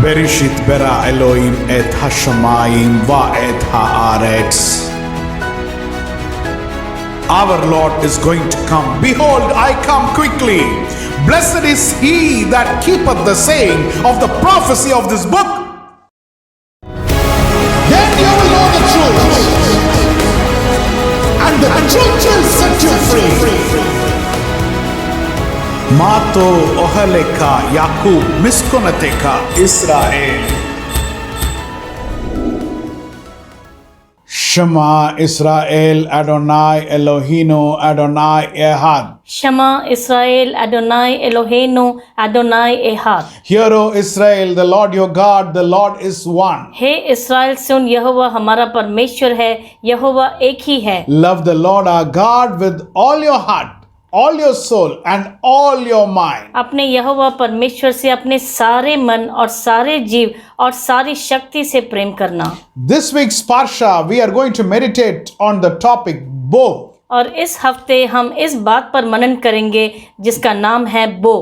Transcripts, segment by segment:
Bereshit bara Elohim et hashamayim va et haaretz. Our Lord is going to come. Behold, I come quickly. Blessed is he that keepeth the saying of the prophecy of this book. Then you will know the truth, and the truth will set you free. Mato ohaleka Yakub miskonateka Israel. Shema Israel Adonai Eloheinu Adonai Ehad. Shema Israel Adonai Eloheinu Adonai Ehad. Hear, O Israel, the Lord your God, the Lord is one. हे इस्राएल सुन, यहोवा हमारा परमेश्वर है, यहोवा एक ही है। Love the Lord our God with all your heart, all your soul, and all your mind. अपने यहोवा परमेश्वर से अपने सारे मन और सारे जीव और सारी शक्ति से प्रेम करना। This week's Parsha, we are going to meditate on the topic bow. और इस हफ्ते हम इस बात पर मनन करेंगे जिसका नाम है बो।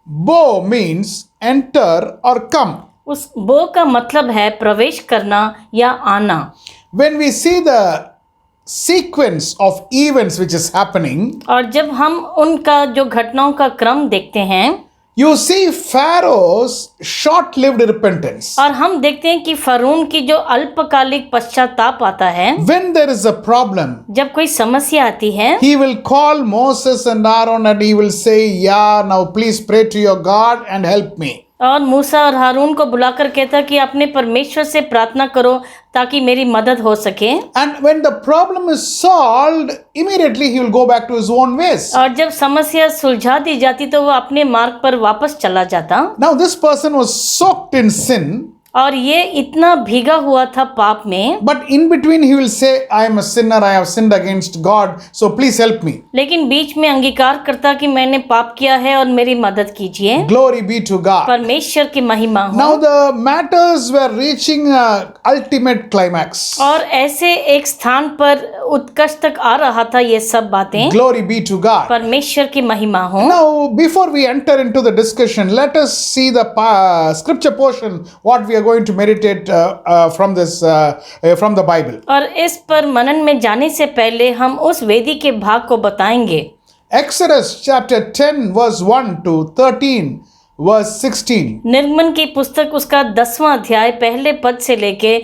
Bow means enter or come. उस बो का मतलब है प्रवेश करना या आना। When we see the sequence of events which is happening, और जब हम उनका जो घटनाओं का क्रम देखते हैं, you see Pharaoh's short-lived repentance. और हम देखते हैं कि फरोन की जो अल्पकालिक पश्चाताप आता है, When there is a problem, जब कोई समस्या आती है, he will call Moses and Aaron and he will say, yeah, now please pray to your God and help me. और मूसा और हारून को बुलाकर कहता कि अपने परमेश्वर से प्रार्थना करो ताकि मेरी मदद हो सके। And when the problem is solved, immediately he will go back to his own ways. और जब समस्या सुलझा दी जाती तो वो अपने मार्ग पर वापस चला जाता। Now this person was soaked in sin, और ये इतना भीगा हुआ था पाप में, but in between he will say, I am a sinner, I have sinned against God, so please help me. लेकिन बीच में अंगीकार करता कि मैंने पाप किया है और मेरी मदद कीजिए। Glory be to God. परमेश्वर की महिमा हो। Now the matters were reaching a ultimate climax. और ऐसे एक स्थान पर उत्कर्ष तक आ रहा था ये सब बातें। Glory be to God. परमेश्वर की महिमा हो। Now before we enter into the discussion, let us see the scripture portion what we are going to meditate from the Bible. और इस पर मनन में जाने से पहले हम उस वेदी के भाग को बताएंगे। Exodus chapter 10 verse 1 to 13 verse 16. निर्गमन की पुस्तक उसका 10वां अध्याय पहले पद से लेके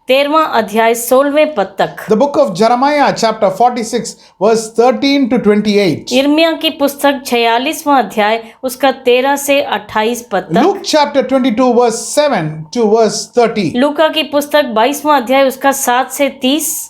13वां अध्याय 16वें पद तक। The book of Jeremiah chapter 46 verse 13 to 28. यिर्मयाह की पुस्तक 46वां अध्याय उसका 13 से 28 पद तक। Luke chapter 22 verse 7 to verse 30. लूका की पुस्तक 22वां अध्याय उसका 7 से 30।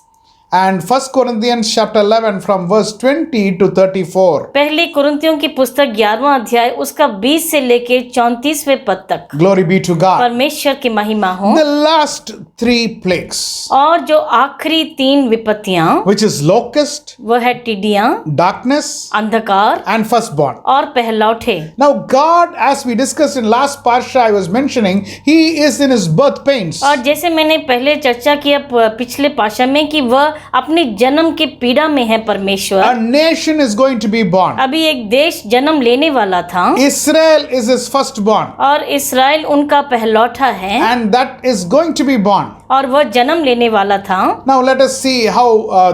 And 1 Corinthians chapter 11 from verse 20 to 34. पहली कुरिन्थियों की पुस्तक 11वां अध्याय उसका 20 से लेके 34वें पद तक। Glory be to God. परमेश्वर की महिमा हो। The last 3 plagues, और जो आखिरी 3 विपत्तियां, which is locust, वह है टिड्डियां, darkness, अंधकार and firstborn. और पहलौठे। Now God, as we discussed in last Parsha I was mentioning, He is in His birth pains. और जैसे मैंने पहले चर्चा किया पिछले पाशा में कि वह अपनी जन्म की पीड़ा में है परमेश्वर। A nation is going to be born. अभी एक देश जन्म लेने वाला था। Israel is His firstborn. और इस्राएल उनका पहलौठा है। And that is going to be born. और वह जन्म लेने वाला था। Now let us see how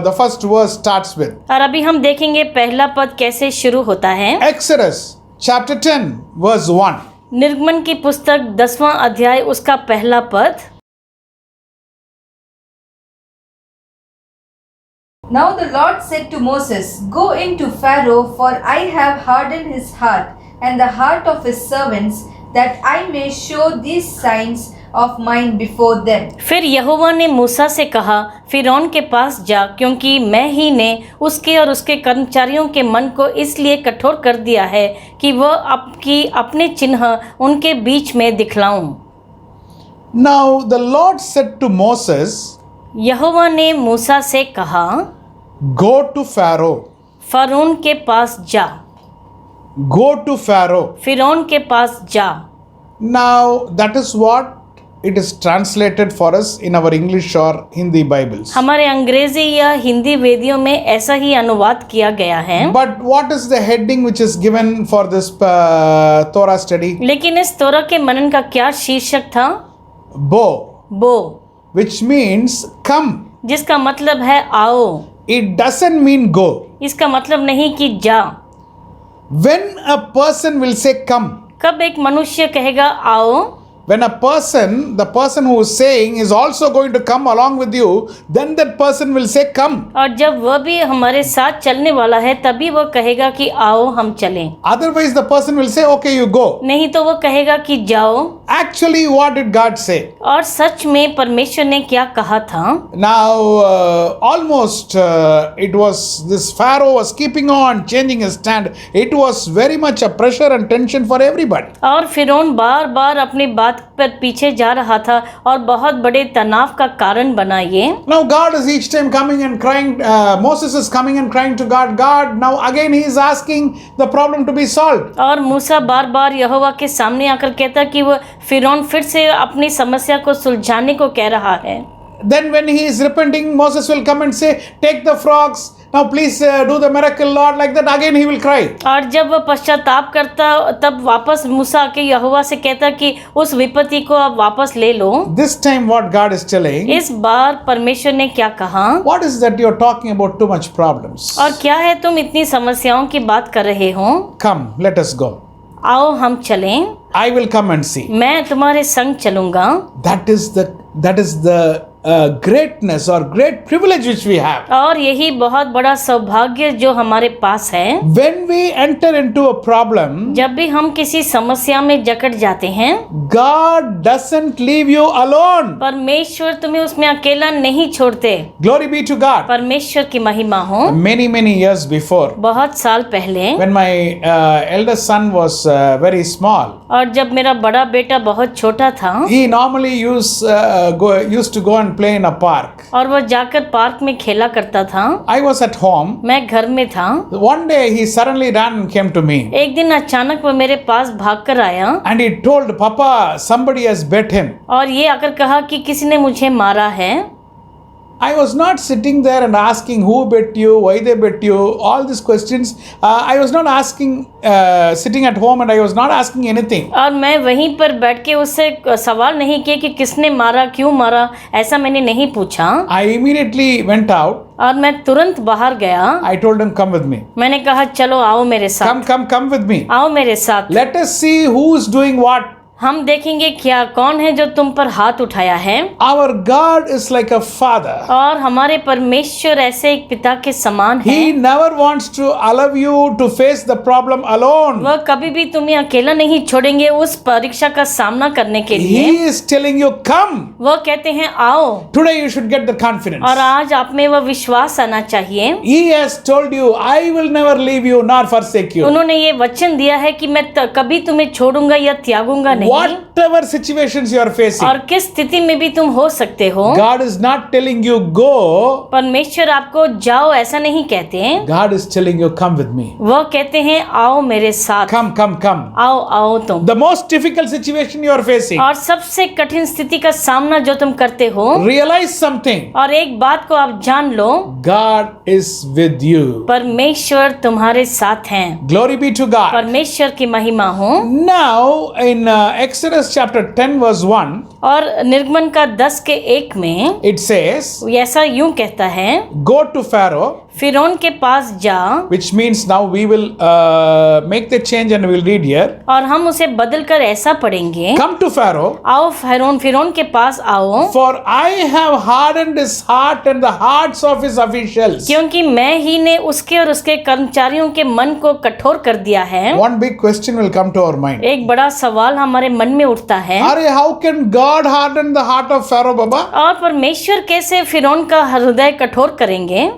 the first verse starts with. और अभी हम देखेंगे पहला पद कैसे शुरू होता है। Exodus chapter 10 verse 1. निर्गमन की पुस्तक 10वां अध्याय उसका पहला पद। Now the Lord said to Moses, Go into Pharaoh, for I have hardened his heart and the heart of his servants, that I may show these signs of mine before them. फिर यहोवा ने मूसा से कहा, फिरौन के पास जा, क्योंकि मैं ही ने उसके और उसके कर्मचारियों के मन को इसलिए कठोर कर दिया है कि वह अपने चिन्ह उनके बीच में दिखलाऊं। Now the Lord said to Moses, यहोवा ने मूसा से कहा, Go to Pharaoh. फरोन के पास जा। Go to Pharaoh. फिरौन के पास जा। Now that is what it is translated for us in our English or Hindi Bibles. हमारे अंग्रेजी या हिंदी वेदियों में ऐसा ही अनुवाद किया गया है। But what is the heading which is given for this Torah study? लेकिन इस तोरा के मनन का क्या शीर्षक था? Bo, बो, which means come. जिसका मतलब है आओ। It doesn't mean go. इसका मतलब नहीं कि जा। When a person will say come, कब एक मनुष्य कहेगा आओ, when a person, the person who is saying is also going to come along with you, then that person will say come. और जब वह भी हमारे साथ चलने वाला है तभी वह कहेगा कि आओ हम चलें। Otherwise the person will say okay you go. नहीं तो वह कहेगा कि जाओ। Actually what did God say? और सच में परमेश्वर ने क्या कहा था? Now almost it was this Pharaoh was keeping on changing his stand. It was very much a pressure and tension for everybody. और फिरौन बार बार अपनी बात पर पीछे जा रहा था और बहुत बड़े तनाव का कारण बना ये। Now God is each time coming and crying, Moses is coming and crying to God, God, now again he is asking the problem to be solved. और मूसा बार बार यहोवा के सामने आकर कहता कि वह फिरौन फिर से अपनी समस्या को सुलझाने को कह रहा है। Then when he is repenting, Moses will come and say, take the frogs, now please do the miracle, Lord, like that again he will cry. और जब वह पश्चाताप करता तब वापस मूसा के यहोवा से कहता कि उस विपत्ति को आप वापस ले लो। This time what God is telling, इस बार परमेश्वर ने क्या कहा? what is that you are talking about too much problems? और क्या है तुम इतनी समस्याओं की बात कर रहे हो? Come, let us go. आओ हम चलें। I will come and see. मैं तुम्हारे संग चलूंगा। That is the greatness or great privilege which we have. और यही बहुत बड़ा सौभाग्य जो हमारे पास है। When we enter into a problem, जब भी हम किसी समस्या में जकड़ जाते हैं, God doesn't leave you alone. परमेश्वर तुम्हें उसमें अकेला नहीं छोड़ते। Glory be to God. परमेश्वर की महिमा हो। Many years before, बहुत साल पहले, when my eldest son was very small, और जब मेरा बड़ा बेटा बहुत छोटा था, he normally used to go and play in a park. और वह जाकर पार्क में खेला करता था। I was at home. मैं घर में था। One day he suddenly ran and came to me. एक दिन अचानक वह मेरे पास भाग कर आया And he told, Papa, somebody has bet him. और ये आकर कहा कि किसी ने मुझे मारा है। I was not sitting there and asking who bet you, why they bet you, all these questions. I was not asking, sitting at home and I was not asking anything. और मैं वहीं पर बैठ के उससे सवाल नहीं किए कि किसने मारा, क्यों मारा, ऐसा मैंने नहीं पूछा। I immediately went out. और मैं तुरंत बाहर गया। I told him, come with me. मैंने कहा चलो आओ मेरे साथ। Come with me. आओ मेरे साथ। Let us see who is doing what. हम देखेंगे क्या कौन है जो तुम पर हाथ उठाया है। Our God is like a father. और हमारे परमेश्वर ऐसे एक पिता के समान है। He never wants to allow you to face the problem alone. वह कभी भी तुम्हें अकेला नहीं छोड़ेंगे उस परीक्षा का सामना करने के लिए। He is telling you, come. वह कहते हैं आओ। Today you should get the confidence. और आज आप में वह विश्वास आना चाहिए। He has told you, I will never leave you nor forsake you. उन्होंने ये वचन दिया है कि मैं कभी तुम्हें छोड़ूंगा या त्यागूंगा नहीं। Whatever situations you are facing, और किस स्थिति में भी तुम हो सकते हो, God is not telling you go. परमेश्वर आपको जाओ ऐसा नहीं कहते हैं। God is telling you, come with me. वह कहते हैं आओ मेरे साथ। Come. आओ तुम। The most difficult situation you are facing, और सबसे कठिन स्थिति का सामना जो तुम करते हो, realize something. और एक बात को आप जान लो, God is with you. परमेश्वर तुम्हारे साथ हैं। Glory be to God. परमेश्वर की महिमा हो। Now in Exodus chapter 10 verse 1, और निर्गमन का 10:1 में it says, ऐसा यूं कहता है, go to Pharaoh, फिरौन के पास जा। which means now we will make the change and we will read here. और हम उसे बदल कर ऐसा पढ़ेंगे, Come to Pharaoh, आओ फिरौन के पास आओ, for I have hardened his heart and the hearts of his officials. क्योंकि मैं ही ने उसके और उसके कर्मचारियों के मन को कठोर कर दिया है। One big question will come to our mind. एक बड़ा सवाल हमारे मन में उठता है, अरे how can God harden the heart of Pharaoh, Baba? और परमेश्वर कैसे फिरौन का हृदय कठोर करेंगे?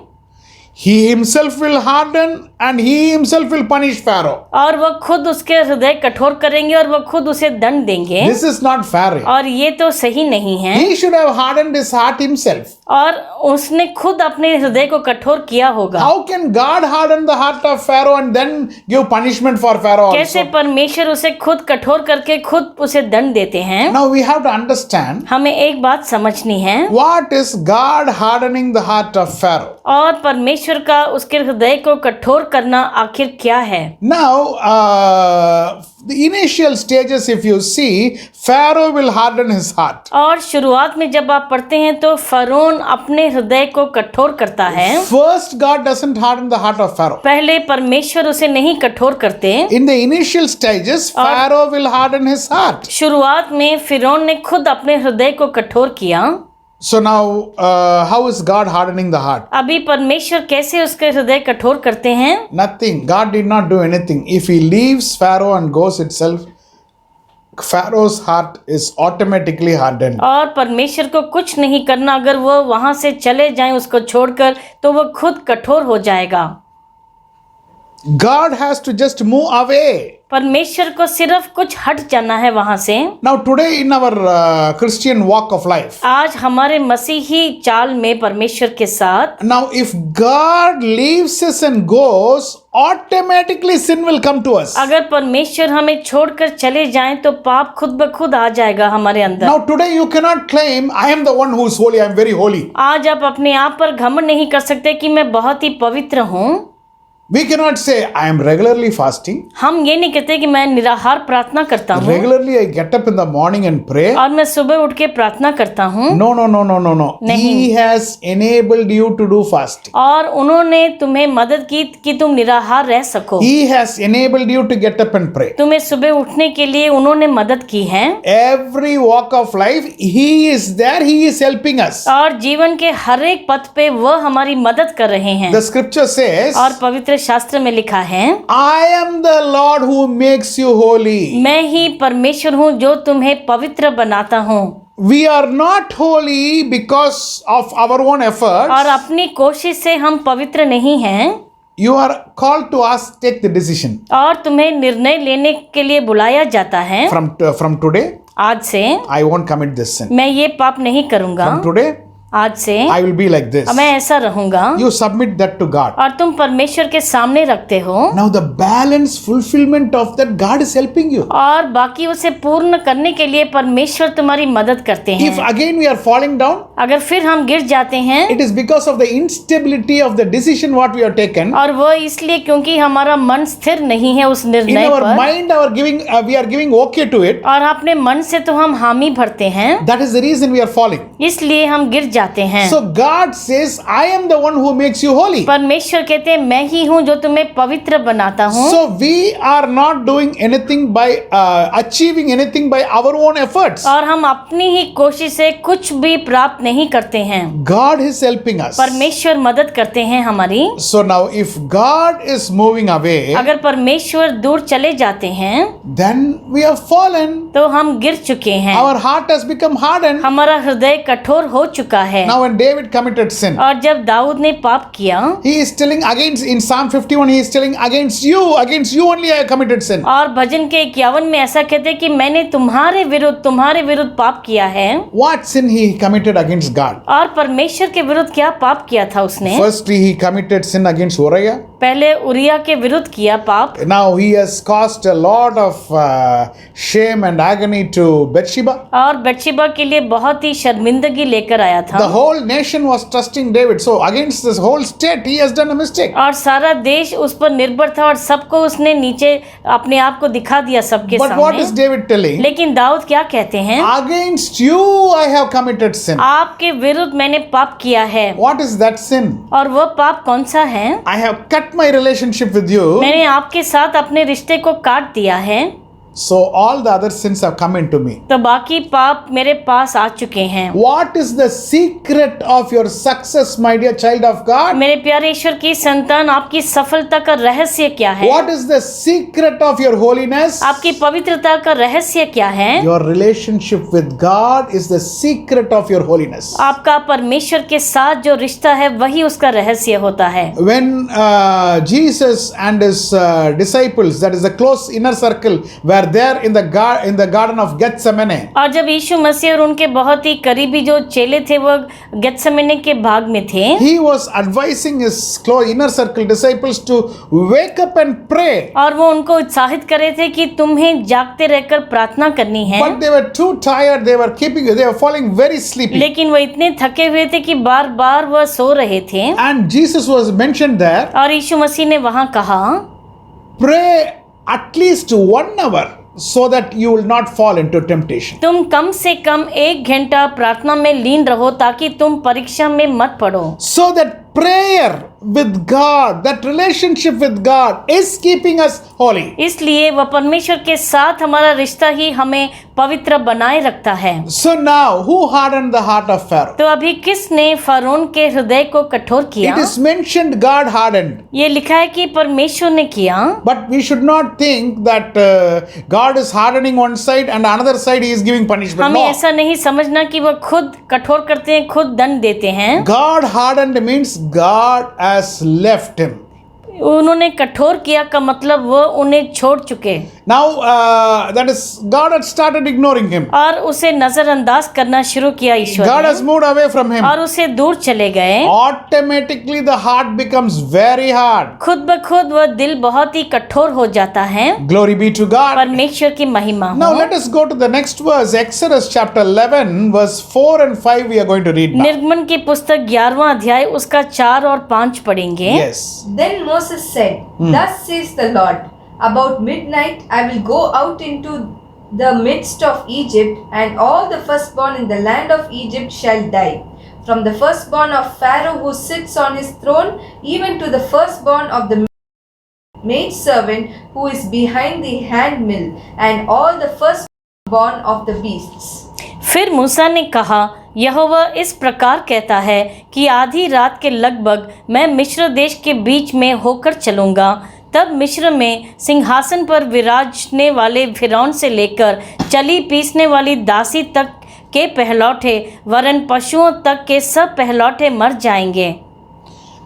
He himself will harden and he himself will punish Pharaoh. और वह खुद उसके हृदय कठोर करेंगे और वह खुद उसे दंड देंगे। This is not fair. और ये तो सही नहीं है। He should have hardened his heart himself. और उसने खुद अपने हृदय को कठोर किया होगा। How can God harden the heart of Pharaoh and then give punishment for Pharaoh also? कैसे परमेश्वर उसे खुद कठोर करके खुद उसे दंड देते हैं? Now we have to understand हमें एक बात समझनी है। what is God hardening the heart of Pharaoh. और परमेश्वर का उसके हृदय को कठोर करना आखिर क्या है? Now, the initial stages, if you see, Pharaoh will harden his heart. और शुरुआत में जब आप पढ़ते हैं तो फरोन अपने हृदय को कठोर करता है। First, God doesn't harden the heart of Pharaoh. पहले परमेश्वर उसे नहीं कठोर करते। In the initial stages, Pharaoh will harden his heart. शुरुआत में फिरौन ने खुद अपने हृदय को कठोर किया। So now, how is God hardening the heart? अभी परमेश्वर कैसे उसके हृदय कठोर करते हैं? Nothing. God did not do anything. If he leaves Pharaoh and goes itself, Pharaoh's heart is automatically hardened. और परमेश्वर को कुछ नहीं करना, अगर वो वहां से चले जाएं उसको छोड़कर, तो वो खुद कठोर हो जाएगा। God has to just move away. परमेश्वर को सिर्फ कुछ हट जाना है वहां से। Now today in our Christian walk of life, आज हमारे मसीही चाल में परमेश्वर के साथ, now if God leaves us and goes, automatically sin will come to us. अगर परमेश्वर हमें छोड़कर चले जाएं तो पाप खुद ब खुद आ जाएगा हमारे अंदर। Now today you cannot claim I am the one who is holy, I am very holy. आज आप अपने आप पर घमंड नहीं कर सकते कि मैं बहुत ही पवित्र हूँ। We cannot say I am regularly fasting. हम ये नहीं कहते कि मैं निराहार प्रार्थना करता हूँ Regularly I get up in the morning and pray. और मैं सुबह उठ के प्रार्थना करता हूँ। No, no, no, no, no, no. नहीं। He has enabled you to do fasting. और उन्होंने तुम्हें मदद की कि तुम निराहार रह सको। He has enabled you to get up and pray. तुम्हें सुबह उठने के लिए उन्होंने मदद की है। Every walk of life, He is there. He is helping us. और जीवन के हर एक पथ पे वह हमारी मदद कर रहे हैं। The scripture says, और पवित्र शास्त्र में लिखा है, I am the Lord who makes you holy. मैं ही परमेश्वर हूँ जो तुम्हें पवित्र बनाता हूँ। We are not holy because of our own efforts. और अपनी कोशिश से हम पवित्र नहीं हैं। You are called to us take the decision. और तुम्हें निर्णय लेने के लिए बुलाया जाता है। From today, आज से I won't commit this sin. मैं ये पाप नहीं करूँगा। From today, आज से I will be like this. मैं ऐसा रहूँगा। You submit that to God. और तुम परमेश्वर के सामने रखते हो। Now the balance fulfillment of that, God is helping you. और बाकी उसे पूर्ण करने के लिए परमेश्वर तुम्हारी मदद करते हैं। If again we are falling down, अगर फिर हम गिर जाते हैं, it is because of the instability of the decision what we have taken. और वो इसलिए क्योंकि हमारा मन स्थिर नहीं है उस In निर्णय our पर। mind, we are giving okay to it. और अपने मन से तो हम हामी भरते हैं, That is the reason we are falling. इसलिए हम गिर जाते हैं। So God says, I am the one who makes you holy. परमेश्वर कहते हैं मैं ही हूँ जो तुम्हें पवित्र बनाता हूँ। So we are not doing anything by achieving anything by our own efforts. और हम अपनी ही कोशिश से कुछ भी प्राप्त नहीं करते हैं। God is helping us. परमेश्वर मदद करते हैं हमारी। So now if God is moving away, अगर परमेश्वर दूर चले जाते हैं then we have fallen. तो हम गिर चुके हैं। Our heart has become hardened. हमारा हृदय कठोर हो चुका है। Now when David committed sin, और जब दाऊद ने पाप किया, he is telling against, in Psalm 51, he is telling against you only I have committed sin. और भजन के 51 में ऐसा कहते हैं कि मैंने तुम्हारे विरुद्ध पाप किया है। What sin he committed against God? और परमेश्वर के विरुद्ध क्या पाप किया था उसने? Firstly, he committed sin against Uriah. पहले उरिया के विरुद्ध किया पाप। Now he has caused a lot of shame and agony to Bathsheba. और बत्शेबा के लिए बहुत ही शर्मिंदगी लेकर आया The था। whole nation was trusting David. So against this whole state, he has done a mistake. और सारा देश उस पर निर्भर था और सबको उसने नीचे अपने आप को दिखा दिया सबके But what is सामने। David telling? लेकिन दाऊद क्या कहते हैं? Against you I have committed sin. आपके विरुद्ध मैंने पाप किया है। What is that sin? और वह पाप कौन सा है? I have cut my relationship with you. मैंने आपके साथ अपने रिश्ते को काट दिया है। So all the other sins have come into me. तो बाकी पाप मेरे पास आ चुके हैं। What is the secret of your success, my dear child of God? मेरे प्यारे ईश्वर की संतान, आपकी सफलता का रहस्य क्या है? What is the secret of your holiness? आपकी पवित्रता का रहस्य क्या है? Your relationship with God is the secret of your holiness. आपका परमेश्वर के साथ जो रिश्ता है वही उसका रहस्य होता है। When Jesus and his disciples, that is the close inner circle, were there in the garden of Gethsemane, और जब यीशु मसीह और उनके बहुत ही करीबी जो चेले थे वो गेत्सेमने के भाग में थे, he was advising his close inner circle disciples to wake up and pray. और वो उनको उत्साहित कर रहे थे कि तुम्हें जागते रहकर प्रार्थना करनी है। But they were too tired. They were falling very sleepy. लेकिन वो इतने थके हुए थे कि बार बार वह सो रहे थे। And Jesus was mentioned there. और यीशु मसीह ने वहां कहा, Pray at least 1 hour so that you will not fall into temptation. तुम कम से कम 1 घंटा प्रार्थना में लीन रहो ताकि तुम परीक्षा में मत पड़ो। So that prayer with God, that relationship with God is keeping us holy. इसलिए वह परमेश्वर के साथ हमारा रिश्ता ही हमें पवित्र बनाए रखता है। So now, who hardened the heart of Pharaoh? तो अभी किसने फरोन के हृदय को कठोर किया? It is mentioned God hardened. ये लिखा है कि परमेश्वर ने किया। But we should not think that God is hardening one side and another side he is giving punishment. हमें No. ऐसा नहीं समझना कि वह खुद कठोर करते हैं, खुद दंड देते हैं। God hardened means God has left him. उन्होंने कठोर किया का मतलब वो उन्हें छोड़ चुके। Now that is God had started ignoring him. और उसे नजरअंदाज करना शुरू किया ईश्वर God ने, has moved away from him. और उसे दूर चले गए। Automatically the heart becomes very hard. खुद ब खुद वह दिल बहुत ही कठोर हो जाता है। Glory be to God. परमेश्वर की महिमा Now हो। let us go to the next verse. Exodus chapter 11 verse 4 and 5 we are going to read now. निर्गमन की पुस्तक 11वां अध्याय उसका 4 और 5 पढ़ेंगे। Yes. Then Moses said, Thus says the Lord, about midnight I will go out into the midst of Egypt, and all the firstborn in the land of Egypt shall die. From the firstborn of Pharaoh who sits on his throne, even to the firstborn of the maidservant who is behind the handmill, and all the firstborn of the beasts. फिर मूसा ने कहा, यहोवा इस प्रकार कहता है कि आधी रात के लगभग मैं मिस्र देश के बीच में होकर चलूँगा। तब मिस्र में सिंहासन पर विराजने वाले फिरौन से लेकर चली पीसने वाली दासी तक के पहलौठे वरन पशुओं तक के सब पहलौठे मर जाएंगे।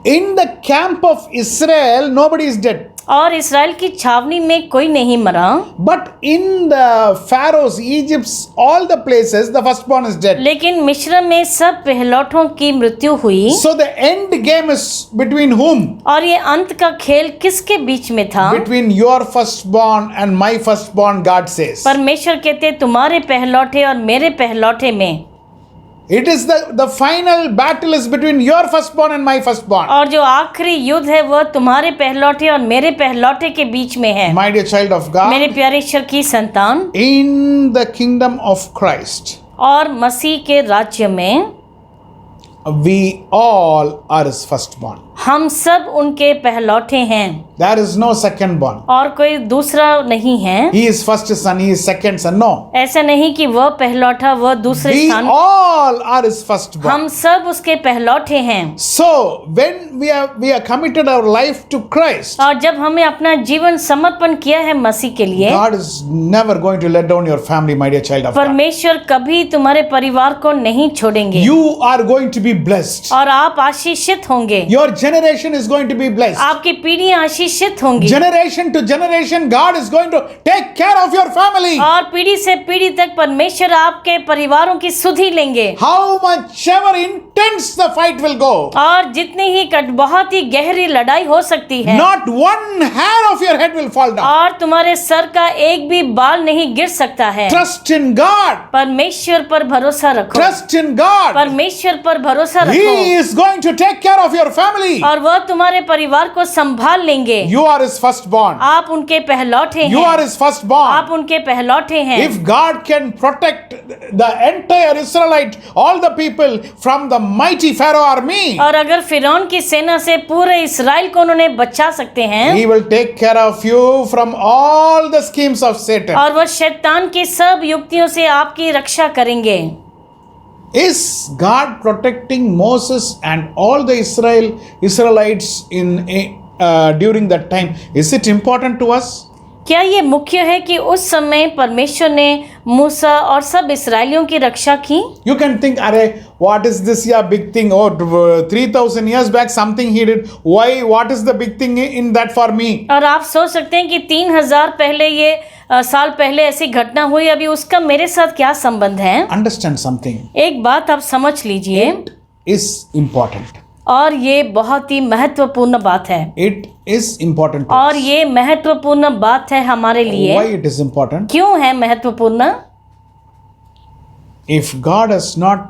In the camp of Israel, nobody is dead. और इस्राएल की छावनी में कोई नहीं मरा, But in the Pharaoh's, Egypt's, all the places, the firstborn is dead. लेकिन मिस्र में सब पहलौठों की मृत्यु हुई। So the end game is between whom? और ये अंत का खेल किसके बीच में था? Between your firstborn and my firstborn, God says. परमेश्वर कहते तुम्हारे पहलौठे और मेरे पहलौठे में। It is the final battle is between your firstborn and my firstborn. और जो आखिरी युद्ध है वह तुम्हारे पहलौठे और मेरे पहलौठे के बीच में है। My dear child of God, मेरे प्यारे ईश्वर की संतान, in the kingdom of Christ, और मसीह के राज्य में we all are his firstborn. हम सब उनके पहलौठे हैं। There is no secondborn. और कोई दूसरा नहीं है। He is first son, he is second son. No. ऐसा नहीं कि वह पहलौठा वह दूसरे We स्थान। all are his firstborn. हम सब उसके पहलौठे हैं। So when we are committed our life to Christ, और जब हमें अपना जीवन समर्पण किया है मसीह के लिए, God is never going to let down your family, my dear child of God. परमेश्वर कभी तुम्हारे परिवार को नहीं छोड़ेंगे। You are going to be blessed. और आप आशीषित होंगे। Your generation is going to be blessed. आपकी पीढ़ियां आशीषित होंगी। Generation to generation, God is going to take care of your family. और पीढ़ी से पीढ़ी तक परमेश्वर आपके परिवारों की सुधि लेंगे। How much ever intense the fight will go, और जितनी ही बहुत ही गहरी लड़ाई हो सकती है, not one hair of your head will fall down. और तुम्हारे सर का एक भी बाल नहीं गिर सकता है। Trust in God. परमेश्वर पर भरोसा रखो। Trust in God. परमेश्वर पर भरोसा He रखो, is going to take care of your family. और वह तुम्हारे परिवार को संभाल लेंगे। You are his firstborn. आप उनके पहलौठे You हैं। are his firstborn. आप उनके पहलौठे हैं। If God can protect the entire Israelite, all the people from the mighty Pharaoh army, और अगर फिरौन की सेना से पूरे इस्राएल को उन्होंने बचा सकते हैं, he will take care of you from all the schemes of Satan. और वह शैतान की सब युक्तियों से आपकी रक्षा करेंगे। Is God protecting Moses and all the Israelites during that time? Is it important to us? क्या ये मुख्य है कि उस समय परमेश्वर ने मूसा और सब इस्राएलियों की रक्षा की? You can think, "Arey, what is this? Yeah, big thing. Oh, 3,000 years back, something he did. Why? What is the big thing in that for me?" और आप सोच सकते हैं कि 3000 पहले ये साल पहले ऐसी घटना हुई, अभी उसका मेरे साथ क्या संबंध है? Understand something. एक बात आप समझ लीजिए, Is important. और ये बहुत ही महत्वपूर्ण बात है। It is important. to और us. ये महत्वपूर्ण बात है हमारे लिए। Why it is important? क्यों है महत्वपूर्ण? If God has not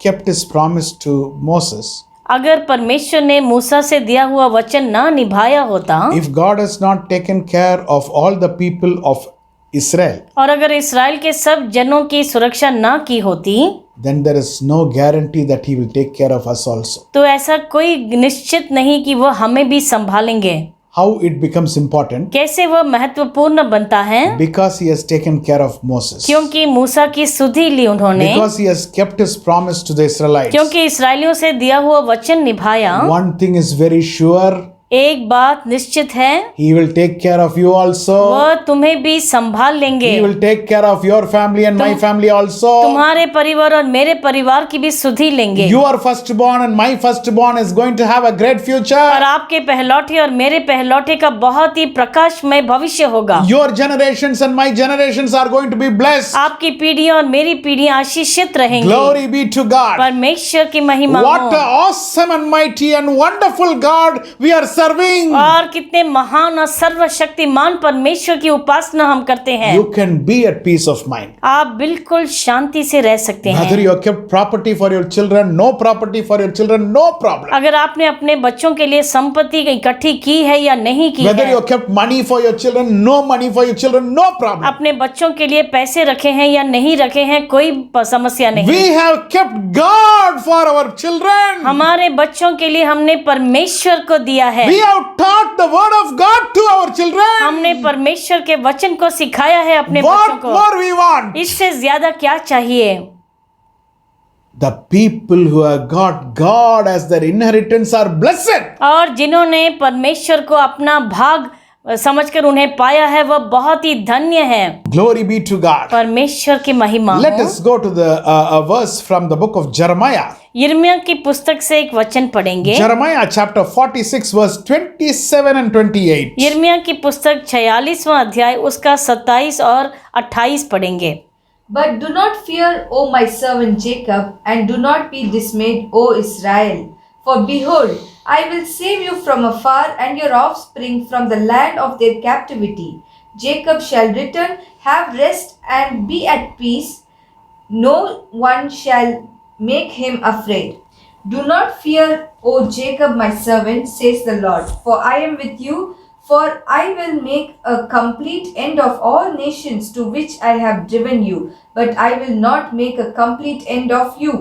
kept his promise to Moses, अगर परमेश्वर ने मूसा से दिया हुआ वचन ना निभाया होता, if God has not taken care of all the people of Israel, और अगर इस्राएल के सब जनों की सुरक्षा ना की होती, then there is no guarantee that he will take care of us also. तो ऐसा कोई निश्चित नहीं कि वो हमें भी संभालेंगे। How it becomes important? कैसे वह महत्वपूर्ण बनता है? Because he has taken care of Moses. क्योंकि मूसा की सुधि ली उन्होंने, Because he has kept his promise to the Israelites. क्योंकि इस्राएलियों से दिया हुआ वचन निभाया। One thing is very sure, एक बात निश्चित है, he will take care of you also. वह तुम्हें भी संभाल लेंगे। He will take care of your family and my family also. तुम्हारे परिवार और मेरे परिवार की भी सुधि लेंगे। Your firstborn and my firstborn is going to have a great future. और आपके पहलौठे और मेरे पहलौठे का बहुत ही प्रकाशमय भविष्य होगा। Your generations and my generations are going to be blessed. आपकी पीढ़ियां और मेरी पीढ़ियां आशीषित रहेंगी। Glory be to God. परमेश्वर की महिमा What हो। an awesome and mighty and wonderful God we are serving. और कितने महान और सर्वशक्तिमान परमेश्वर की उपासना हम करते हैं। You can be at peace of mind. आप बिल्कुल शांति से रह सकते Whether हैं। you have kept property for your children, no property for your children, no problem. अगर आपने अपने बच्चों के लिए संपत्ति इकट्ठी की है या नहीं की Whether है, you have kept money for your children, no money for your children, no problem. अपने बच्चों के लिए पैसे रखे हैं या नहीं रखे हैं, कोई समस्या नहीं। We have kept God for our children. हमारे बच्चों के लिए हमने परमेश्वर को दिया है। We have taught the word of God to our children. हमने परमेश्वर के वचन को सिखाया है अपने बच्चों What को। more we want? इससे ज्यादा क्या चाहिए? The people who have got God as their inheritance are blessed. और जिन्होंने परमेश्वर को अपना भाग समझकर उन्हें पाया है, वह बहुत ही धन्य है। Glory be to God. परमेश्वर की महिमा Let हो। us go to the a verse from the book of Jeremiah. यिर्मयाह की पुस्तक से एक वचन पढ़ेंगे। Jeremiah chapter 46 verse 27 and 28. यिर्मयाह की पुस्तक 46वां अध्याय उसका 27 और 28 पढ़ेंगे। But do not fear, O my servant Jacob, and do not be dismayed, O Israel. For behold, I will save you from afar, and your offspring from the land of their captivity. Jacob shall return, have rest, and be at peace. No one shall make him afraid. Do not fear, O Jacob, my servant, says the Lord, for I am with you. For I will make a complete end of all nations to which I have driven you, but I will not make a complete end of you.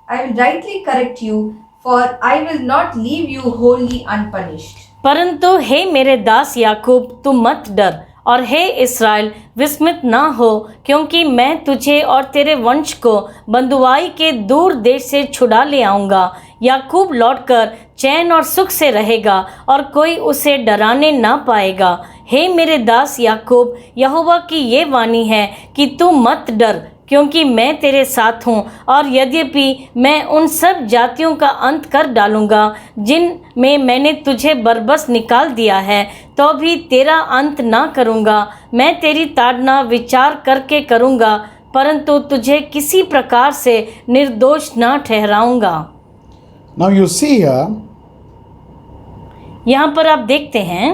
I will rightly correct you, for I will not leave you wholly unpunished. परंतु हे मेरे दास याकूब, तू मत डर, और हे इस्राएल विस्मित ना हो, क्योंकि मैं तुझे और तेरे वंश को बंधुआई के दूर देश से छुड़ा ले आऊँगा। याकूब लौटकर चैन और सुख से रहेगा, और कोई उसे डराने ना पाएगा। हे मेरे दास याकूब, यहोवा की ये वाणी है कि तू मत डर, क्योंकि मैं तेरे साथ हूँ, और यद्यपि मैं उन सब जातियों का अंत कर डालूँगा जिन में मैंने तुझे बरबस निकाल दिया है, तो भी तेरा अंत ना करूँगा। मैं तेरी ताड़ना विचार करके करूँगा, परंतु तुझे किसी प्रकार से निर्दोष ना ठहराऊँगा। Now you see here, यहाँ पर आप देखते हैं,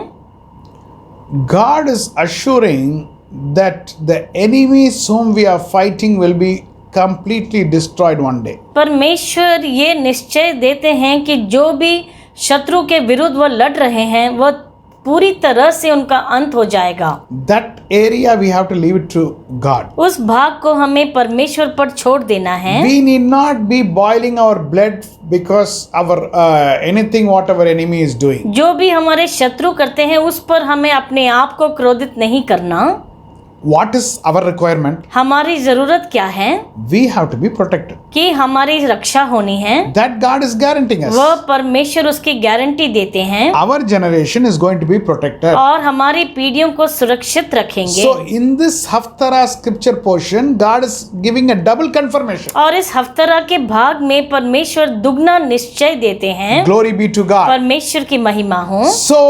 God is assuring that the enemies whom we are fighting will be completely destroyed one day. परमेश्वर ये निश्चय देते हैं कि जो भी शत्रु के विरुद्ध वह लड़ रहे हैं, वह पूरी तरह से उनका अंत हो जाएगा। That area we have to leave it to God. उस भाग को हमें परमेश्वर पर छोड़ देना है। We need not be boiling our blood because our anything whatever enemy is doing. जो भी हमारे शत्रु करते हैं उस पर हमें अपने आप को क्रोधित नहीं करना। What is our requirement? हमारी जरूरत क्या है? We have to be protected. कि हमारी रक्षा होनी है। That God is guaranteeing us. वह परमेश्वर उसकी गारंटी देते हैं। Our generation is going to be protected. और हमारी पीढ़ियों को सुरक्षित रखेंगे। So in this Haftarah scripture portion, God is giving a double confirmation. और इस हफ्तरा के भाग में परमेश्वर दुगना निश्चय देते हैं। Glory be to God. परमेश्वर की महिमा हो। So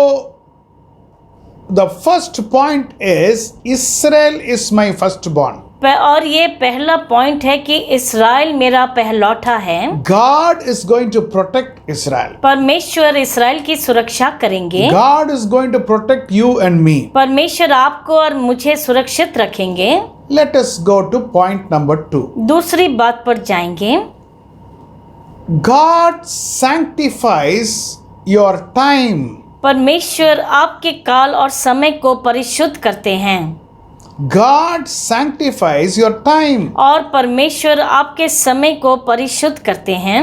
the first point is Israel is my firstborn. और ये पहला पॉइंट है कि इस्राएल मेरा पहलौठा है। God is going to protect Israel. परमेश्वर इस्राएल की सुरक्षा करेंगे। God is going to protect you and me. परमेश्वर आपको और मुझे सुरक्षित रखेंगे। Let us go to point number 2. दूसरी बात पर जाएंगे। God sanctifies your time. परमेश्वर आपके काल और समय को परिशुद्ध करते हैं। God sanctifies your time. और परमेश्वर आपके समय को परिशुद्ध करते हैं।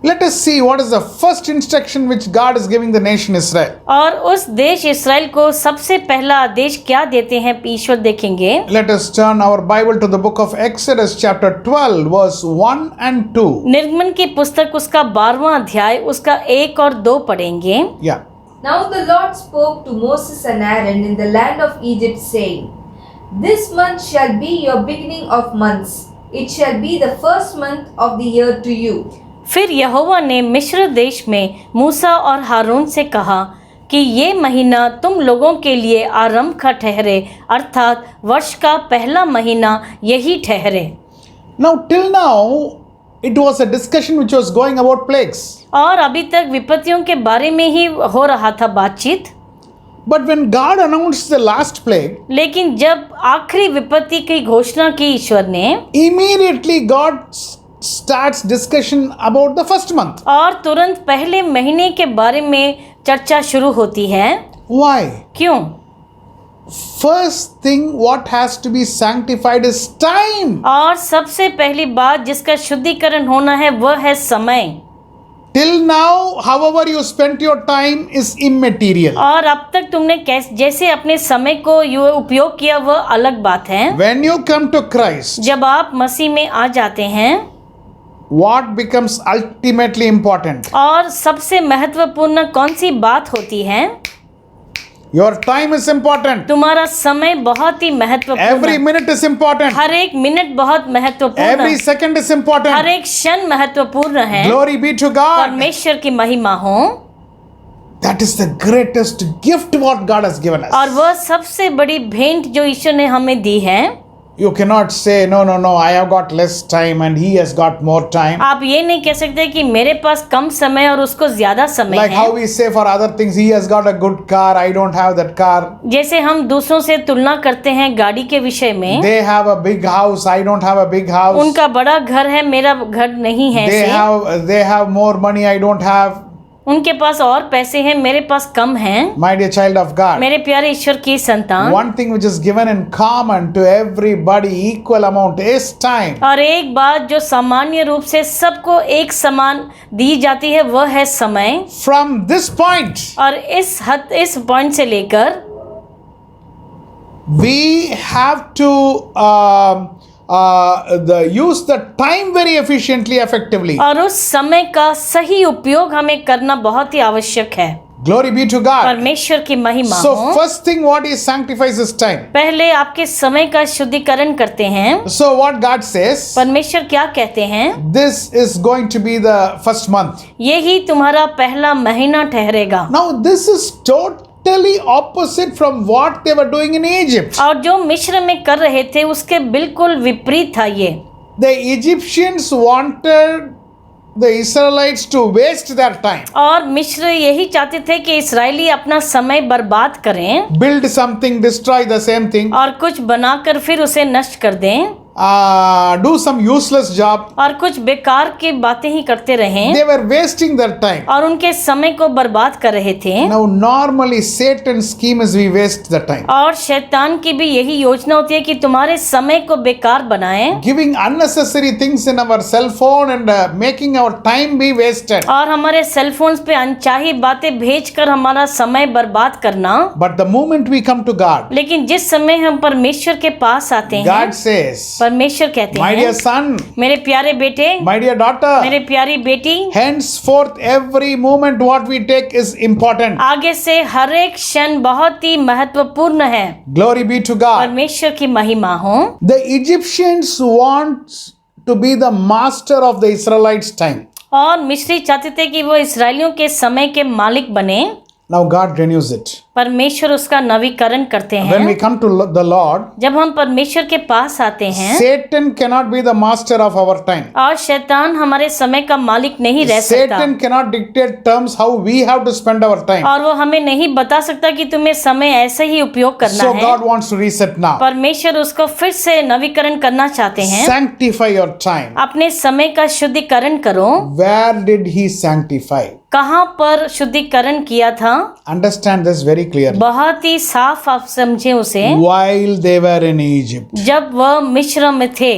Let us see what is the first instruction which God is giving the nation Israel. और उस देश इस्राएल को सबसे पहला आदेश क्या देते हैं ईश्वर देखेंगे। Let us turn our Bible to the book of Exodus chapter 12 verse 1 and 2. निर्गमन की पुस्तक उसका 12वां अध्याय उसका 1 और 2 पढ़ेंगे। Yeah. Now the Lord spoke to Moses and Aaron in the land of Egypt, saying, This month shall be your beginning of months. It shall be the first month of the year to you. फिर यहोवा ने मिस्र देश में मूसा और हारून से कहा कि ये महीना तुम लोगों के लिए आरंभ का ठहरे, अर्थात वर्ष का पहला महीना यही ठहरे। Now till now it was a discussion which was going about plagues. और अभी तक विपत्तियों के बारे में ही हो रहा था बातचीत। But when God announced the last plague, लेकिन जब आखिरी विपत्ति की घोषणा की ईश्वर ने, immediately God starts discussion about the first month. और तुरंत पहले महीने के बारे में चर्चा शुरू होती है। Why? क्यों? First thing what has to be sanctified is time. और सबसे पहली बात जिसका शुद्धिकरण होना है वह है समय। Till now, however you spent your time is immaterial. और अब तक तुमने जैसे अपने समय को उपयोग किया वह अलग बात है। When you come to Christ, जब आप मसीह में आ जाते हैं, what becomes ultimately important? और सबसे महत्वपूर्ण कौन सी बात होती है? Your time is important. तुम्हारा समय बहुत ही महत्वपूर्ण। Every minute is important. हर एक मिनट बहुत महत्वपूर्ण। Every second is important. हर एक क्षण महत्वपूर्ण है। Glory be to God. परमेश्वर की महिमा हो। That is the greatest gift what God has given us. और वह सबसे बड़ी भेंट जो ईश्वर ने हमें दी है। You cannot say no, I have got less time and he has got more time. आप ये नहीं कह सकते कि मेरे पास कम समय और उसको ज्यादा समय Like है। how we say for other things, he has got a good car, I don't have that car. जैसे हम दूसरों से तुलना करते हैं गाड़ी के विषय में। They have a big house, I don't have a big house. उनका बड़ा घर है, मेरा घर नहीं है। They have more money, I don't have. उनके पास और पैसे हैं, मेरे पास कम हैं। My dear child of God, मेरे प्यारे ईश्वर की संतान, one thing which is given in common to everybody equal amount is time. और एक बात जो सामान्य रूप से सबको एक समान दी जाती है वह है समय। From this point, और इस पॉइंट से लेकर we have to use the time very efficiently, effectively. और उस समय का सही उपयोग हमें करना बहुत ही आवश्यक है। Glory be to God. परमेश्वर की महिमा So हो। first thing what he sanctifies is time. पहले आपके समय का शुद्धिकरण करते हैं। So what God says, परमेश्वर क्या कहते हैं? this is going to be the first month. यही तुम्हारा पहला महीना ठहरेगा। Now this is totally opposite from what they were doing in Egypt. और जो मिस्र में कर रहे थे उसके बिल्कुल विपरीत था ये। The Egyptians wanted the Israelites to waste their time. और मिस्र यही चाहते थे कि इस्राएली अपना समय बर्बाद करें, Build something, destroy the same thing. और कुछ बनाकर फिर उसे नष्ट कर दें। do some useless job. और कुछ बेकार की बातें ही करते रहे They were wasting their time. और उनके समय को बर्बाद कर रहे थे। Now, normally Satan's scheme is we waste the time. और शैतान की भी यही योजना होती है कि तुम्हारे समय को बेकार बनाएं Giving unnecessary things in our cell phone and making our time be wasted. और हमारे सेल फोन्स पे अनचाही बातें भेजकर हमारा समय बर्बाद करना। But the moment we come to God, लेकिन जिस समय हम परमेश्वर के पास आते हैं, God says, परमेश्वर कहते my हैं, dear son, मेरे प्यारे बेटे, my dear daughter, मेरे प्यारी बेटी, henceforth every moment what we take is important. आगे से हर एक क्षण बहुत ही महत्वपूर्ण है। Glory be to God. परमेश्वर की महिमा हो। The Egyptians want to be the master of the Israelites' time. और मिस्री चाहते थे कि वो इसराइलियों के समय के मालिक बने। Now God renews it. परमेश्वर उसका नवीकरण करते When we हैं। come to the Lord, जब हम परमेश्वर के पास आते हैं, Satan cannot be the master of our time. और शैतान हमारे समय का मालिक नहीं रह सकता, Satan cannot dictate terms how we have to spend our time. और वो हमें नहीं बता सकता कि तुम्हें समय ऐसे ही उपयोग करना So है। God wants to reset now. परमेश्वर उसको फिर से नवीकरण करना चाहते हैं। Sanctify your time. अपने समय का शुद्धिकरण करो। Where did he sanctify? कहाँ पर शुद्धिकरण किया था? Understand this very clearly. बहुत ही साफ आप समझे उसे। While they were in Egypt. जब वह मिस्र में थे,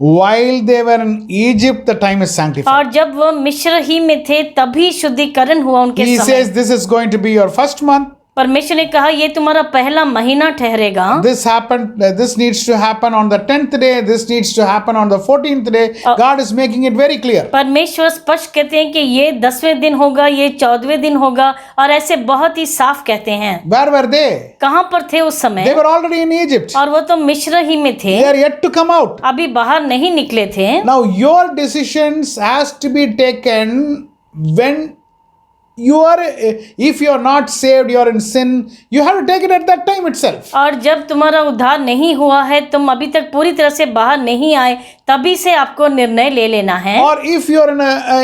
While they were in Egypt, the time is sanctified. और जब वह मिस्र ही में थे तभी शुद्धिकरण हुआ उनके He समय। says this is going to be your first month. परमेश्वर ने कहा ये तुम्हारा पहला महीना ठहरेगा। This happened. This needs to happen on the 10th day. This needs to happen on the 14th day. God is making it very clear. परमेश्वर स्पष्ट कहते हैं कि ये 10वें दिन होगा, ये 14वें दिन होगा, और ऐसे बहुत ही साफ कहते हैं। Where were they? कहाँ पर थे उस They समय? were already in Egypt. और वो तो मिस्र ही में थे, They are yet to come out. अभी बाहर नहीं निकले थे। Now your decisions has to be taken when you are, if you are not saved, you are in sin, you have to take it at that time itself. और जब तुम्हारा उद्धार नहीं हुआ है, तुम अभी तक पूरी तरह से बाहर नहीं आए, तभी से आपको निर्णय ले लेना है। Or if you are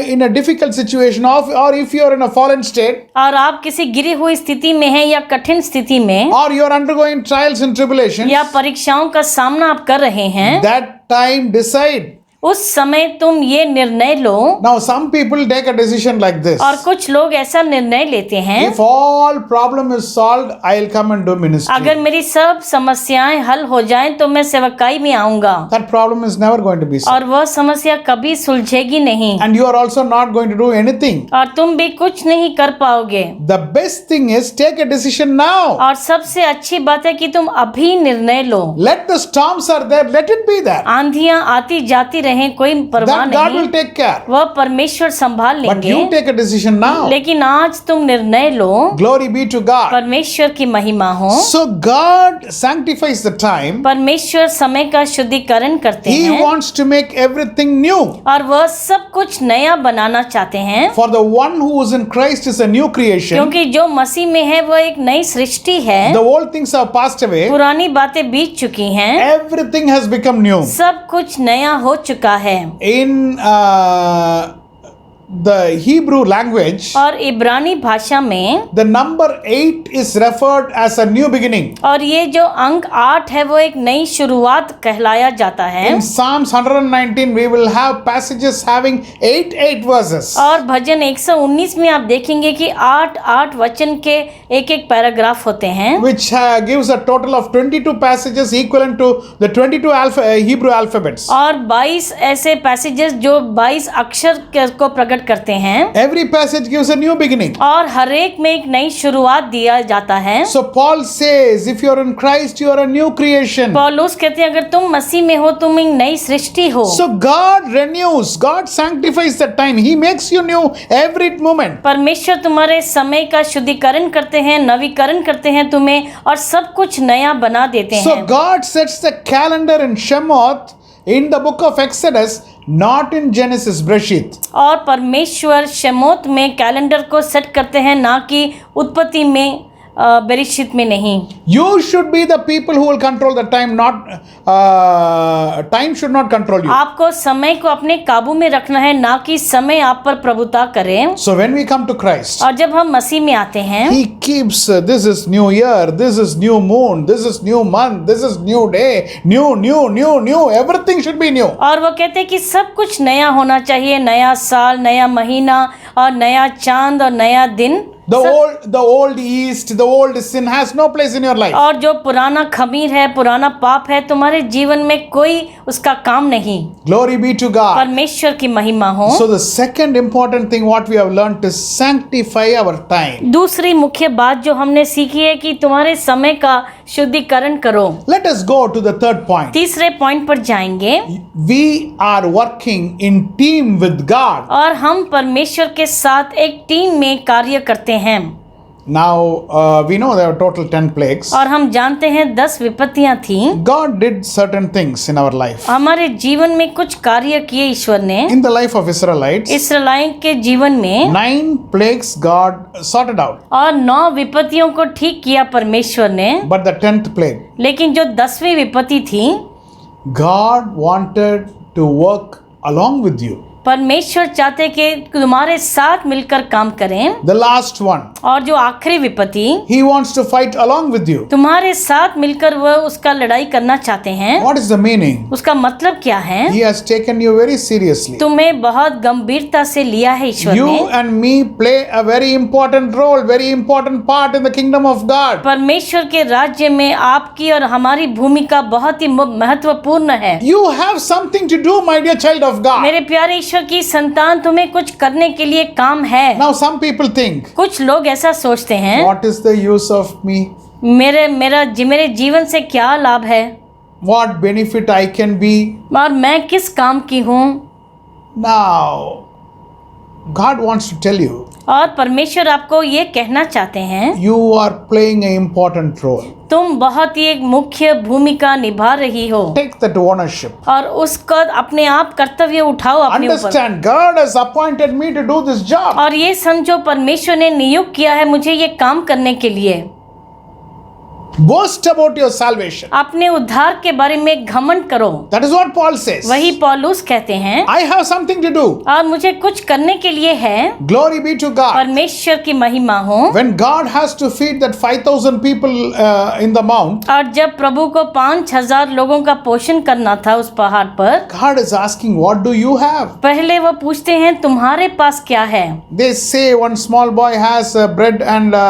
in a difficult situation, or if you are in a fallen state, और आप किसी गिरी हुई स्थिति में हैं या कठिन स्थिति में, or you are undergoing trials and tribulations, या परीक्षाओं का सामना आप कर रहे हैं, that time decide. उस समय तुम ये निर्णय लो। Now some people take a decision like this. और कुछ लोग ऐसा निर्णय लेते हैं, If all problem is solved, I'll come and do ministry. अगर मेरी सब समस्याएं हल हो जाएं तो मैं सेवकाई में आऊंगा। That problem is never going to be solved. और वह समस्या कभी सुलझेगी नहीं, And you are also not going to do anything. और तुम भी कुछ नहीं कर पाओगे। The best thing is take a decision now. और सबसे अच्छी बात है कि तुम अभी निर्णय लो। Let the storms are there, let it be there. आंधियां आती जाती रहें, कोई परवाह That God will नहीं, take care. वह परमेश्वर संभाल But you लेंगे। take a decision now. लेकिन आज तुम निर्णय लो। Glory be to God. परमेश्वर की महिमा हो। So God sanctifies the time. परमेश्वर समय का शुद्धिकरण करते He हैं, wants to make everything new. और वह सब कुछ नया बनाना चाहते हैं। For the one who is in Christ is a new creation. क्योंकि जो मसीह में है वह एक नई सृष्टि है। The old things have passed away. पुरानी बातें बीत चुकी हैं, Everything has become new. सब कुछ नया हो चुका है। In the Hebrew language, और इब्रानी भाषा में, the number 8 is referred as a new beginning. और ये जो अंक 8 है वो एक नई शुरुआत कहलाया जाता है। In Psalms 119, we will have passages having 8 verses. और भजन 119 में आप देखेंगे कि 8 वचन के एक एक पैराग्राफ होते हैं, Which gives a total of 22 passages equivalent to the 22 Hebrew alphabets. और 22 ऐसे पैसेजेस जो 22 अक्षर को प्रकट करते हैं। Every passage gives a new beginning. और हर एक में एक नई शुरुआत दिया जाता है। So Paul says, if you are in Christ, you are a new creation. पौलुस कहते हैं अगर तुम मसीह में हो तुम एक नई सृष्टि हो। So God renews, God sanctifies the time. He makes you new every moment. परमेश्वर तुम्हारे समय का शुद्धिकरण करते हैं, नवीकरण करते हैं तुम्हें, और सब कुछ नया बना देते So हैं। God sets the calendar in Shemoth in the book of Exodus, not in Genesis, Breshith. और परमेश्वर शेमोत में कैलेंडर को सेट करते हैं, ना कि उत्पत्ति में बेरिशित में नहीं। You should be the people who will control the time, not time should not control you. आपको समय को अपने काबू में रखना है, ना कि समय आप पर प्रभुता करे। So when we come to Christ, और जब हम मसीह में आते हैं, He keeps this is new year, this is new moon, this is new month, this is new day, new, everything should be new. और वो कहते हैं कि सब कुछ नया होना चाहिए, नया साल, नया महीना और नया चांद और नया दिन। The old yeast, the old sin has no place in your life. और जो पुराना खमीर है, पुराना पाप है, तुम्हारे जीवन में कोई उसका काम नहीं। Glory be to God. परमेश्वर की महिमा हो। So the second important thing what we have learned is sanctify our time. दूसरी मुख्य बात जो हमने सीखी है कि तुम्हारे समय का शुद्धिकरण करो। Let us go to the third point. तीसरे पॉइंट पर जाएंगे। We are working in team with God. और हम परमेश्वर के साथ एक टीम में कार्य करते हैं। Now we know there are total 10 plagues. और हम जानते हैं 10 विपत्तियां थी। God did certain things in our life. हमारे जीवन में कुछ कार्य किए ईश्वर ने। In the life of Israelites, इस्राएल के जीवन में 9 plagues God sorted out. और 9 विपत्तियों को ठीक किया परमेश्वर ने। But the 10th plague, लेकिन जो 10वीं विपत्ति थी, God wanted to work along with you. परमेश्वर चाहते कि तुम्हारे साथ मिलकर काम करें। The last one, और जो आखिरी विपत्ति, He wants to fight along with you. तुम्हारे साथ मिलकर वह उसका लड़ाई करना चाहते हैं। What is the meaning? उसका मतलब क्या है? He has taken you very seriously. तुम्हें बहुत गंभीरता से लिया है ईश्वर You ने। and me play a very important role, very important part in the kingdom of God. परमेश्वर के राज्य में आपकी और हमारी भूमिका बहुत ही महत्वपूर्ण है। You have something to do, my dear child of God. मेरे प्यारे ईश्वर की संतान, तुम्हें कुछ करने के लिए काम है। Now some people think, कुछ लोग ऐसा सोचते हैं, what is the use of me? मेरे जीवन से क्या लाभ है? What benefit I can be? और मैं किस काम की हूँ? Now, God wants to tell you, और परमेश्वर आपको ये कहना चाहते हैं, you are playing an important role. तुम बहुत ही एक मुख्य भूमिका निभा रही हो। Take that ownership. और उसका अपने आप कर्तव्य उठाओ अपने ऊपर। Understand, God has appointed me to do this job. और ये समझो परमेश्वर ने नियुक्त किया है मुझे ये काम करने के लिए। Boast about your salvation. अपने उद्धार के बारे में घमंड करो। That is what Paul says. वही पौलुस कहते हैं, I have something to do. और मुझे कुछ करने के लिए है। Glory be to God. परमेश्वर की महिमा हो। When God has to feed that 5,000 people in the mount, और जब प्रभु को 5,000 लोगों का पोषण करना था उस पहाड़ पर, God is asking, what do you have? पहले वो पूछते हैं तुम्हारे पास क्या है? They say one small boy has bread and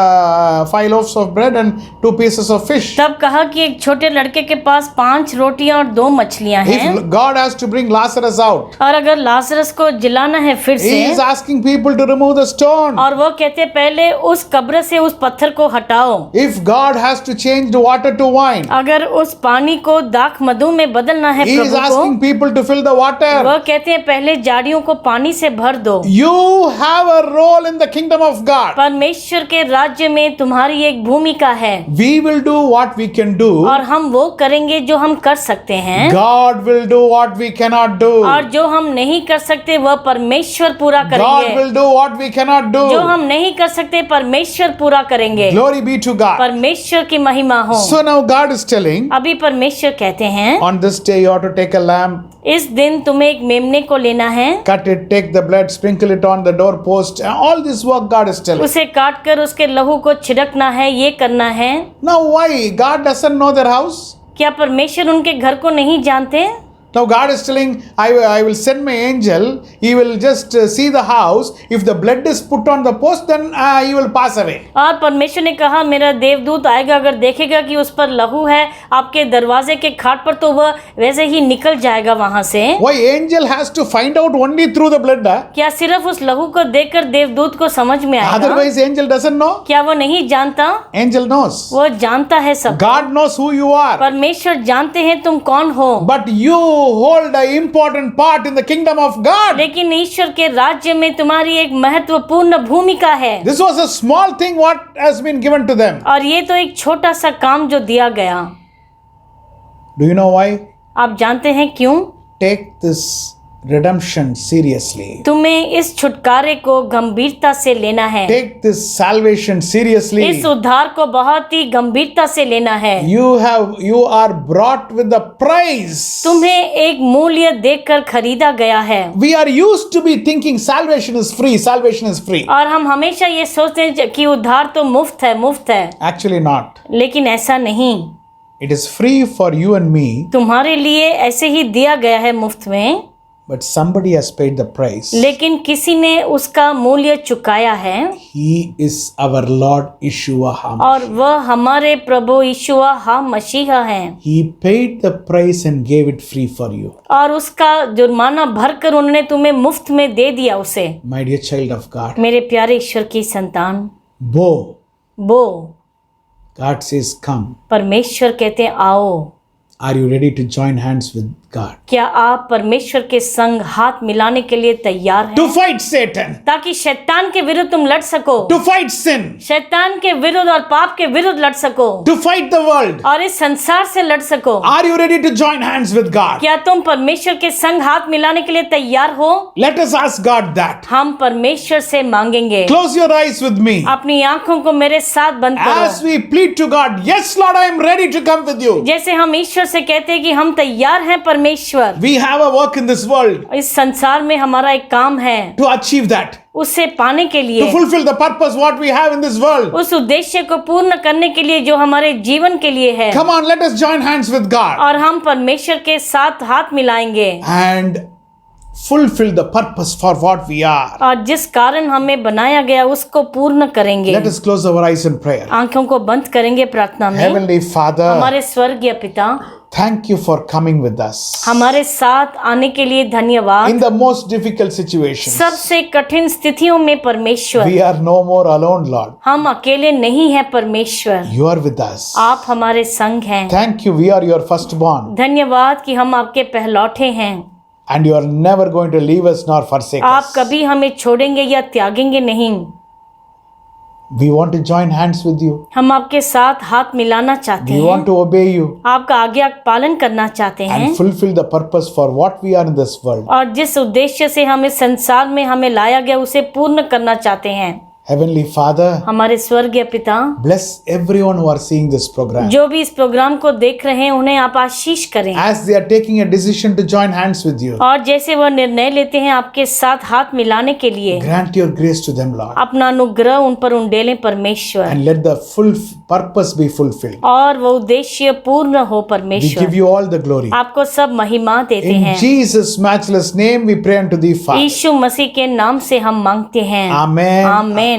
5 loaves of bread and 2 pieces of fish. तब कहा कि एक छोटे लड़के के पास 5 रोटियां और 2 मछलियां हैं। If God has to bring Lazarus out, और अगर लाजरस को जिलाना है फिर He से, is asking people to remove the stone. और वो कहते हैं पहले उस कब्र से उस पत्थर को हटाओ। If God has to change the water to wine, अगर उस पानी को दाख मधु में बदलना है He is प्रभु asking को, people to fill the water. वो कहते हैं पहले जाड़ियों को पानी से भर दो। You have a role in the kingdom of God. परमेश्वर के राज्य में तुम्हारी एक भूमिका है। We will do what we can do. और हम वो करेंगे जो हम कर सकते हैं। God will do what we cannot do. और जो हम नहीं कर सकते वह परमेश्वर पूरा God करेंगे। will do what we cannot do. जो हम नहीं कर सकते परमेश्वर पूरा करेंगे। Glory be to God. परमेश्वर की महिमा हो। So now God is telling, अभी परमेश्वर कहते हैं, on this day you ought to take a lamb, इस दिन तुम्हें एक मेमने को लेना है, cut it, take the blood, sprinkle it on the doorpost. All this work God is telling. उसे काट कर उसके लहू को छिड़कना है, ये करना है। Now why? God doesn't know their house? क्या परमेश्वर उनके घर को नहीं जानते? Now God is telling, I will send my angel. He will just see the house. If the blood is put on the post, then he will pass away. और परमेश्वर ने कहा मेरा देवदूत आएगा, अगर देखेगा कि उस पर लहू है आपके दरवाजे के खाट पर, तो वह वैसे ही निकल जाएगा वहां से। Why angel has to find out only through the blood? क्या सिर्फ उस लहू को देखकर देवदूत को समझ में आएगा? Otherwise angel doesn't know. क्या वो नहीं जानता? Angel knows. वो जानता है सब। God knows who you are. परमेश्वर जानते हैं तुम कौन हो। But you hold an important part in the kingdom of God. लेकिन ईश्वर के राज्य में तुम्हारी एक महत्वपूर्ण भूमिका है। This was a small thing what has been given to them. और ये तो एक छोटा सा काम जो दिया गया। Do you know why? आप जानते हैं क्यों? Take this redemption seriously. तुम्हें इस छुटकारे को गंभीरता से लेना है। Take this salvation seriously. इस उद्धार को बहुत ही गंभीरता से लेना है। You are brought with the price. तुम्हें एक मूल्य देकर खरीदा गया है। We are used to be thinking salvation is free, salvation is free. और हम हमेशा ये सोचते हैं कि उद्धार तो मुफ्त है, मुफ्त है। Actually not. लेकिन ऐसा नहीं। It is free for you and me, तुम्हारे लिए ऐसे ही दिया गया है मुफ्त में, but somebody has paid the price. लेकिन किसी ने उसका मूल्य चुकाया है। He is our Lord Yeshua HaMashiach. और वह हमारे प्रभु यीशुआ हा मसीहा हैं। He paid the price and gave it free for you. और उसका जुर्माना भरकर उन्होंने तुम्हें मुफ्त में दे दिया उसे। My dear child of God. मेरे प्यारे ईश्वर की संतान, Bo, God says come. परमेश्वर कहते हैं आओ। Are you ready to join hands with God? क्या आप परमेश्वर के संग हाथ मिलाने के लिए तैयार हैं? To fight Satan. ताकि शैतान के विरुद्ध तुम लड़ सको। To fight sin. शैतान के विरुद्ध और पाप के विरुद्ध लड़ सको। To fight the world. और इस संसार से लड़ सको। Are you ready to join hands with God? क्या तुम परमेश्वर के संग हाथ मिलाने के लिए तैयार हो? Let us ask God that. हम परमेश्वर से मांगेंगे। Close your eyes with me. अपनी आंखों को मेरे साथ बंद As करो। we plead to God, yes Lord, I am ready to come with you. जैसे हम ईश्वर से कहते हैं कि हम तैयार हैं परमेश्वर। We have a work in this world इस संसार में हमारा एक काम है to achieve that. उससे पाने के To लिए, fulfill the purpose what we have in this world. उस उद्देश्य को पूर्ण करने के लिए जो हमारे जीवन के लिए है। Come on, let us join hands with God और हम परमेश्वर के साथ हाथ मिलाएंगे and fulfill the purpose for what we are. और जिस कारण हमें बनाया गया उसको पूर्ण करेंगे। Let us close our eyes in prayer. आंखों को बंद करेंगे प्रार्थना में। Heavenly Father, हमारे स्वर्गीय पिता, thank you for coming with us हमारे साथ आने के लिए धन्यवाद। in the most difficult situations. सबसे कठिन स्थितियों में परमेश्वर, We are no more alone, Lord. हम अकेले नहीं हैं परमेश्वर, You are with us. आप हमारे संग हैं। Thank you, we are your firstborn. धन्यवाद कि हम आपके पहलौठे हैं। And you are never going to leave us nor forsake आप us. कभी हमें छोड़ेंगे या त्यागेंगे नहीं। We want to join hands with you. हम आपके साथ हाथ मिलाना चाहते We हैं, want to obey you आपका आज्ञा पालन करना चाहते हैं and fulfill the purpose for what we are in this world. और जिस उद्देश्य से हमें संसार में हमें लाया गया उसे पूर्ण करना चाहते हैं। Heavenly Father, हमारे स्वर्गीय पिता, bless everyone who are seeing this program. जो भी इस प्रोग्राम को देख रहे हैं उन्हें आप आशीष करें। As they are taking a decision to join hands with you, और जैसे वह निर्णय लेते हैं आपके साथ हाथ मिलाने के लिए, grant your grace to them, Lord, अपना अनुग्रह उन पर उंडेलें परमेश्वर, and let the full purpose be fulfilled. और वो उद्देश्य पूर्ण हो We परमेश्वर। give you all the glory. आपको सब महिमा देते In हैं। Jesus' matchless name, we pray unto thee, Father. यीशु मसीह के नाम से हम मांगते हैं। Amen. Amen.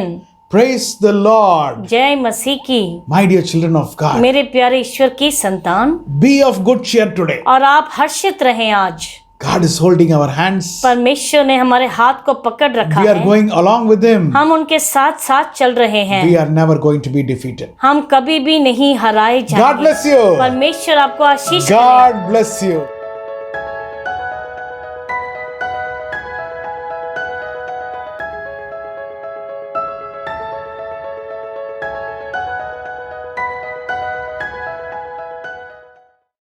Praise the Lord. जय मसीह की। My dear children of God, मेरे प्यारे ईश्वर की संतान, be of good cheer today. और आप हर्षित रहें आज। God is holding our hands. परमेश्वर ने हमारे हाथ को पकड़ रखा We are है। going along with Him. हम उनके साथ साथ चल रहे हैं। We are never going to be defeated. हम कभी भी नहीं हराए God जाएंगे। bless you. परमेश्वर आपको आशीष करे। God bless you.